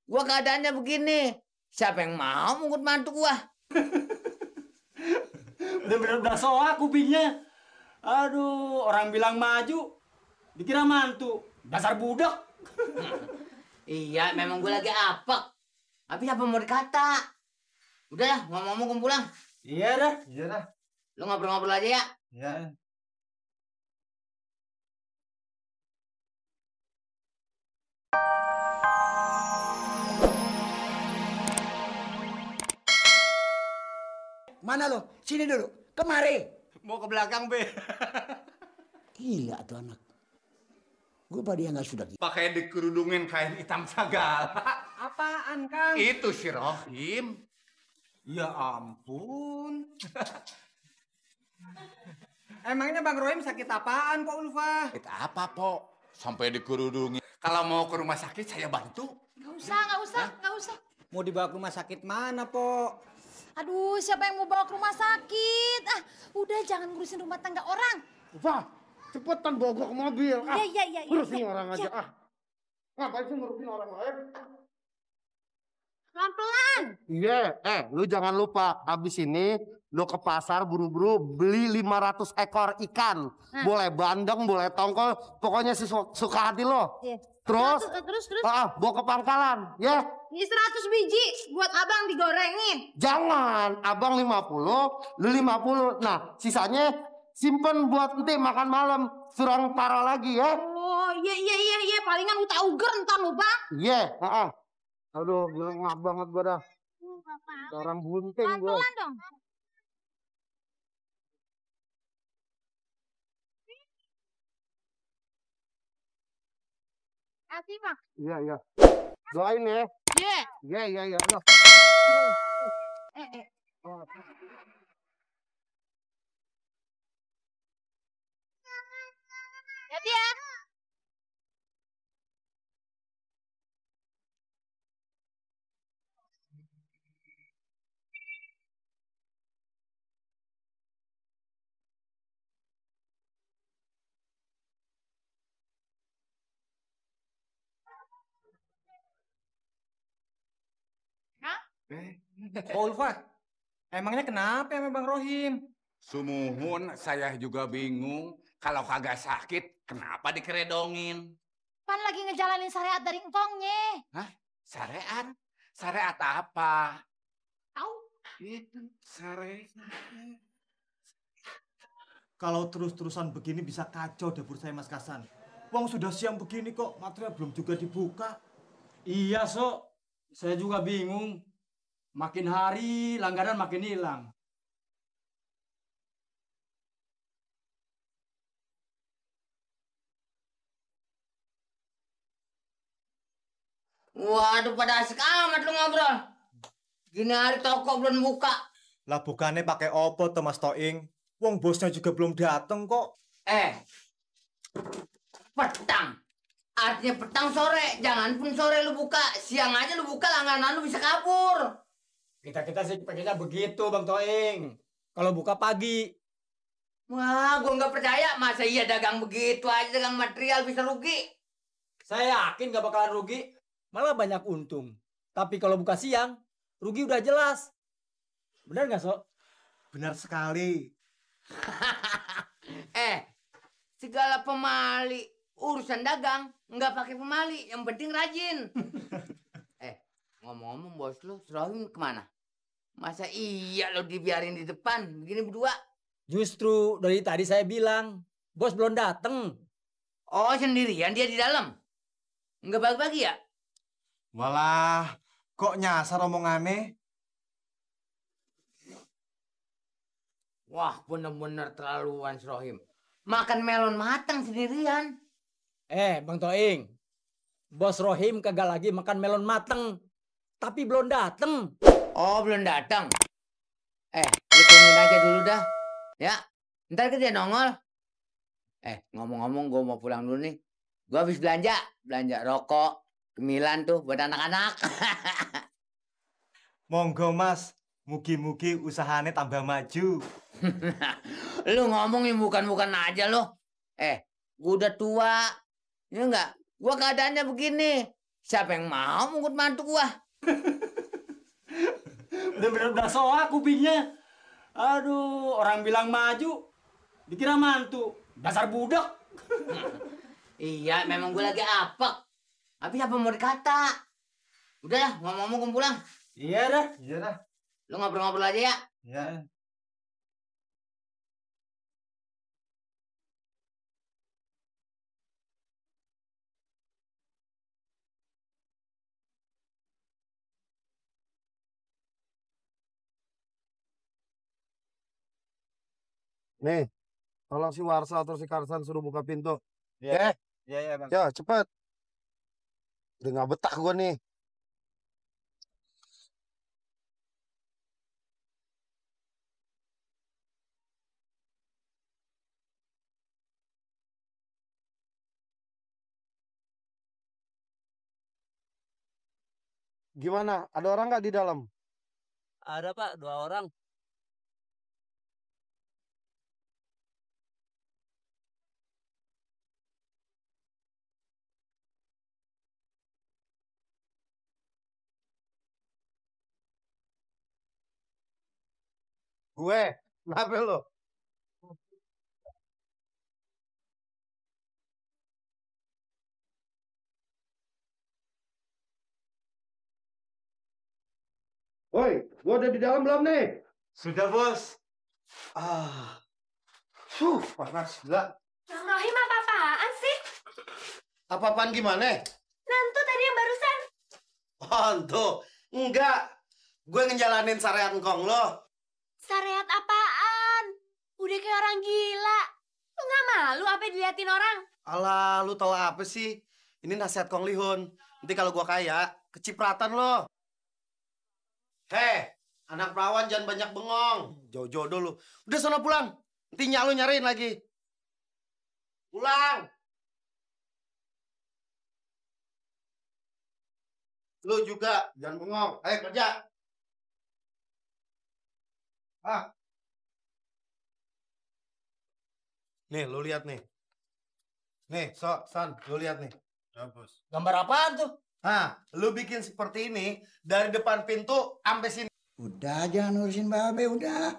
Gua keadaannya begini. Siapa yang mau mungut mantu gua? Bener-bener udah soak kupingnya. Aduh, orang bilang maju, dikira mantu. Dasar budak. Iya, memang gua lagi apek. Tapi apa mau dikata? Udah lah, ngomong-ngomong pulang. Iya dah. Iya dah. Lu ngobrol-ngobrol aja ya. Iya. Mana lo? Sini dulu. Kemari. Mau ke belakang, Be. Gila tuh anak. Gue pada dia nggak sudah gila. Pakai dikerudungin kain hitam segala. Apaan, Kang? Itu si Rohim. Ya ampun. Emangnya Bang Rohim sakit apaan, Pak Ulfa? Itu apa, Po? Sampai dikerudungin. Kalau mau ke rumah sakit, saya bantu. Nggak usah. Mau dibawa ke rumah sakit mana, Po? Aduh, siapa yang mau bawa ke rumah sakit? Ah, udah jangan ngurusin rumah tangga orang. Wah, cepetan bawa gua ke mobil. Iya. Ngurusin orang aja. Ngapain sih ngurusin orang lain? Pelan-pelan. Iya, lu jangan lupa. Abis ini lu ke pasar buru-buru beli 500 ekor ikan. Boleh bandeng, boleh tongkol. Pokoknya suka hati lo. Iya. Terus? Terus. Bawa ke pangkalan, ya. Ini 100 biji buat abang digorengin. Jangan, abang 50, lu 50. Nah, sisanya simpen buat nanti makan malam. Suruh taruh lagi ya. Oh, iya. Palingan uta-uger entar lu, Bang. Iya, Aduh, ngap banget gua dah. Orang bunting gua. Pelan-pelan dong. Kasih, Bang. Iya. Doain ya. Iya. Aduh. Hati ya. Pak Ulfa, emangnya kenapa ya Bang Rohim? Sumuhun, saya juga bingung. Kalau kagak sakit, kenapa dikeredongin? Pan lagi ngejalanin syariat dari engkongnya. Hah? Syariat? Syariat apa? Tahu? Itu syariat. Kalau terus-terusan begini bisa kacau dapur saya, Mas Kasan. Wong sudah siang begini kok, material belum juga dibuka. Iya, Sok. Saya juga bingung. Makin hari langganan makin hilang. Waduh, pada asik amat lu ngobrol. Gini hari toko belum buka. Lah bukannya pakai opo tuh Mas Toing? Wong bosnya juga belum dateng kok. Petang. Artinya petang sore. Jangan pun sore lu buka. Siang aja lu buka, langganan lu bisa kabur. Kita sih pengennya begitu, Bang Toing. Kalau buka pagi. Wah, gua nggak percaya. Masa iya dagang begitu aja, dagang material bisa rugi? Saya yakin gak bakalan rugi. Malah banyak untung. Tapi kalau buka siang, rugi udah jelas. Benar nggak, Sok? Benar sekali. Segala pemali urusan dagang nggak pakai pemali, yang penting rajin. Ngomong-ngomong bos lu, Rohim kemana? Masa iya lo dibiarin di depan begini berdua? Justru dari tadi saya bilang, bos belum dateng. Oh, sendirian dia di dalam? Nggak bagi-bagi ya? Walah, kok nyasar omongannya? Wah, bener-bener terlaluan si Rohim. Makan melon matang sendirian. Bang Toing, bos Rohim kagak lagi makan melon mateng. Tapi belum dateng. Oh, belum datang. Lu tungguin aja dulu dah. Ya, ntar dia nongol. Ngomong-ngomong gue mau pulang dulu nih. Gue habis belanja rokok, cemilan tuh buat anak-anak. Monggo Mas, mugi-mugi usahanya tambah maju. Lu ngomongin bukan-bukan aja lo. Gue udah tua. Ya enggak? Gue keadaannya begini. Siapa yang mau mungut mantu gua? Bener-bener udah soak kupingnya. Aduh, orang bilang maju, dikira mantu. Dasar budak. Iya, memang gua lagi apek. Tapi apa mau dikata? Udah lah, ngomong-ngomong gua pulang. Iya dah. Iya dah. Lu ngobrol-ngobrol aja ya. Iya. Nih, tolong si Warsa atau si Karsan suruh buka pintu. Iya. Iya, iya, Bang. Ya, cepet. Udah nggak betah gua nih. Gimana? Ada orang nggak di dalam? Ada Pak, 2 orang. Gue. Kenapa lo? Woi, gua udah di dalam belum nih? Sudah, Bos. Panas gila. Bang Rohim apa-apaan sih? Apa-apaan gimana? Nantu tadi yang barusan. Tuh. Enggak. Gue ngejalanin syariat engkong lo. Syariat apaan? Udah kayak orang gila. Lu gak malu apa diliatin orang? Alah, lu tau apa sih? Ini nasihat Kong Lihun. Nanti kalau gua kaya, kecipratan lo. Heh, anak perawan jangan banyak bengong. Jauh-jauh dulu. Udah sana pulang. Nanti nyak lu nyariin lagi. Pulang. Lu juga jangan bengong. Ayo kerja. Nih, lu lihat nih. Nih, San, lu lihat nih. Ya, Bos. Gambar apaan tuh? Lu bikin seperti ini dari depan pintu sampai sini. Udah jangan ngurusin babe, udah.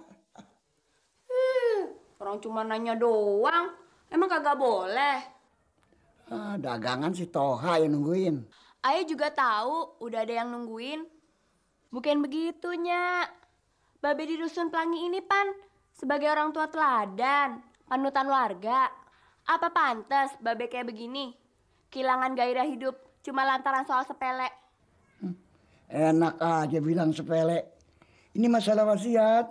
Orang cuma nanya doang. Emang kagak boleh? Dagangan si Toha yang nungguin. Ayah juga tahu udah ada yang nungguin. Bukan begitu, Nyak. Babe di Dusun Pelangi ini, Pan, sebagai orang tua teladan, panutan warga. Apa pantas Babe kayak begini? Kehilangan gairah hidup cuma lantaran soal sepele. Enak aja bilang sepele. Ini masalah wasiat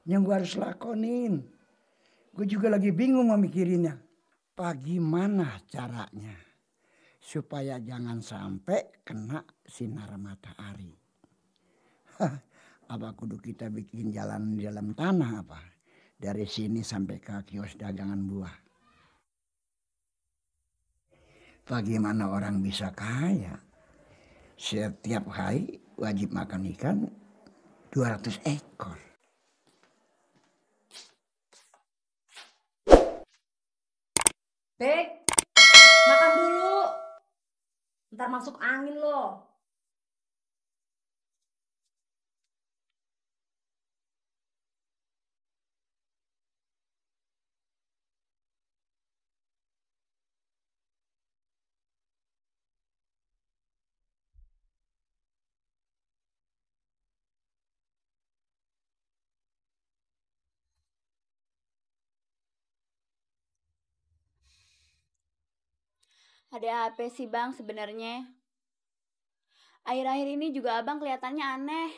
yang gue harus lakonin. Gue juga lagi bingung memikirinnya. Bagaimana caranya supaya jangan sampai kena sinar matahari? Apa kudu kita bikin jalan di dalam tanah apa? Dari sini sampai ke kios dagangan buah. Bagaimana orang bisa kaya? Setiap hari wajib makan ikan 200 ekor. Bek, makan dulu. Ntar masuk angin loh. Ada apa sih, Bang, sebenarnya? Akhir-akhir ini juga Abang kelihatannya aneh.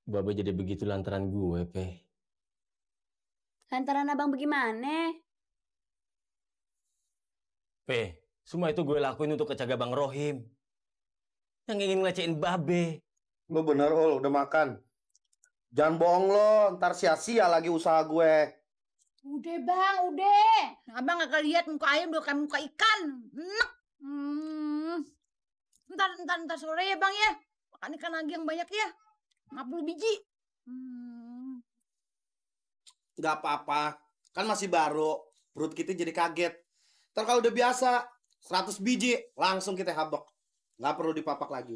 Babe jadi begitu lantaran gue, Pe. Lantaran Abang bagaimana? Pe, semua itu gue lakuin untuk kejaga Bang Rohim. Yang ingin ngelecehin Babe. Lu bener, Ul, udah makan. Jangan bohong lo, ntar sia-sia lagi usaha gue. Udah bang, udah. Abang gak lihat muka ayam udah kayak muka ikan. Enak. Ntar sore ya bang ya. Makan ikan lagi yang banyak ya. 50 biji. Nggak apa-apa, kan masih baru. Perut kita jadi kaget. Ntar kalau udah biasa, 100 biji langsung kita habek. Nggak perlu dipapak lagi.